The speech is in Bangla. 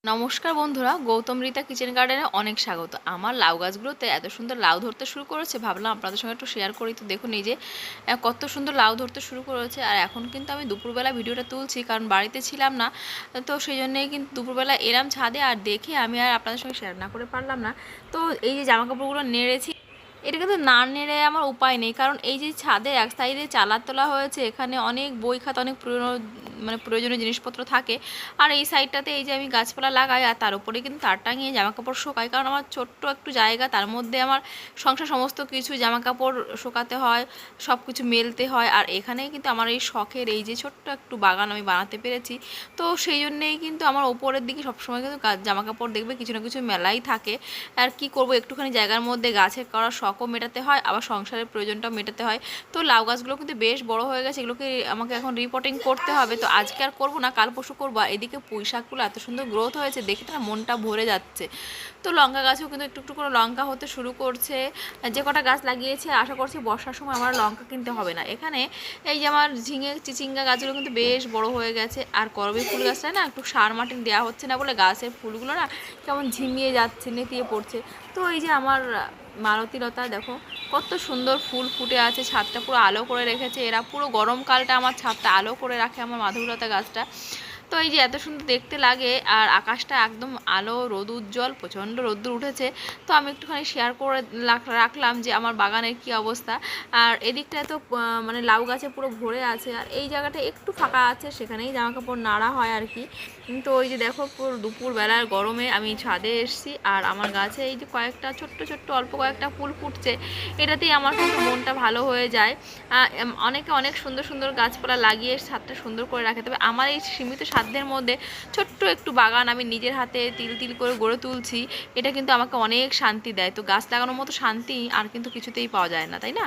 নমস্কার বন্ধুরা, গৌতম রীতা কিচেন গার্ডেনে অনেক স্বাগত। আমার লাউ গাছগুলোতে এত সুন্দর লাউ ধরতে শুরু করেছে, ভাবলাম আপনাদের সঙ্গে একটু শেয়ার করি। তো দেখুন এই যে কত সুন্দর লাউ ধরতে শুরু করেছে। আর এখন কিন্তু আমি দুপুরবেলা ভিডিওটা তুলছি, কারণ বাড়িতে ছিলাম না। তো সেই জন্যই কিন্তু দুপুরবেলা এলাম ছাদে, আর দেখে আমি আর আপনাদের সঙ্গে শেয়ার না করে পারলাম না। তো এই যে জামা কাপড়গুলো নেড়েছি, এটা কিন্তু না নেড়ে আমার উপায় নেই, কারণ এই যে ছাদে এক সাইডে চালা তোলা হয়েছে, এখানে অনেক বই খাতা, অনেক প্রয়োজনীয় জিনিসপত্র থাকে। আর এই সাইডটাতে এই যে আমি গাছপালা লাগাই, আর তার উপরে কিন্তু তার টাঙিয়ে জামা কাপড় শোকাই, কারণ আমার ছোট্ট একটু জায়গা, তার মধ্যে আমার সংসার সমস্ত কিছু জামা কাপড় শোকাতে হয়, সব কিছু মেলতে হয়। আর এখানেই কিন্তু আমার এই শখের এই যে ছোট্ট একটু বাগান আমি বানাতে পেরেছি। তো সেই জন্যেই কিন্তু আমার ওপরের দিকে সবসময় কিন্তু জামা কাপড় দেখবে কিছু না কিছু মেলাই থাকে। আর কি করব, একটুখানি জায়গার মধ্যে গাছের করা শখও মেটাতে হয়, আবার সংসারের প্রয়োজনটাও মেটাতে হয়। তো লাউ গাছগুলো কিন্তু বেশ বড় হয়ে গেছে, এগুলোকে আমাকে এখন রিপোর্টিং করতে হবে। তো আজকে আর করবো না, কাল পরশু করবো। আর এদিকে পুঁই শাকগুলো এত সুন্দর গ্রোথ হয়েছে, দেখে না মনটা ভরে যাচ্ছে। তো লঙ্কা গাছেও কিন্তু একটু একটু করে লঙ্কা হতে শুরু করছে। যে কটা গাছ লাগিয়েছে, আশা করছি বর্ষার সময় আমার লঙ্কা কিনতে হবে না। এখানে এই যে আমার ঝিঙে চিচিঙ্গা গাছগুলো কিন্তু বেশ বড় হয়ে গেছে। আর করবী ফুল গাছটায় না একটু সার মাটি দেওয়া হচ্ছে না বলে গাছের ফুলগুলো না কেমন ঝিমিয়ে যাচ্ছে, নেতিয়ে পড়ছে। তো এই যে আমার মালতীলতা দেখো কত সুন্দর ফুল ফুটে আছে, ছাদটা পুরো আলো করে রেখেছে এরা। পুরো গরমকালটা আমার ছাদটা আলো করে রাখে আমার মাধবীলতা গাছটা। তো এই যে এত সুন্দর দেখতে লাগে, আর আকাশটা একদম আলো রোদ উজ্জ্বল, প্রচণ্ড রোদ্দুর উঠেছে। তো আমি একটুখানি শেয়ার করে রাখলাম যে আমার বাগানের কি অবস্থা। আর এদিকটায় তো লাউ গাছে পুরো ভরে আছে, আর এই জায়গাটা একটু ফাঁকা আছে, সেখানেই জামা কাপড় নাড়া হয় আর কি। তো ওই যে দেখো পুরো দুপুরবেলার গরমে আমি ছাদে এসেছি, আর আমার গাছে এই যে কয়েকটা ছোট্ট ছোট্ট অল্প কয়েকটা ফুল ফুটছে, এটাতেই আমার কিন্তু মনটা ভালো হয়ে যায়। অনেকে অনেক সুন্দর সুন্দর গাছপালা লাগিয়ে ছাদটা সুন্দর করে রাখে, তবে আমার এই সীমিত সাধ্যের মধ্যে ছোট্ট একটু বাগান আমি নিজের হাতে তিল তিল করে গড়ে তুলছি, এটা কিন্তু আমাকে অনেক শান্তি দেয়। তো গাছ লাগানোর মতো শান্তি আর কিন্তু কিছুতেই পাওয়া যায় না, তাই না?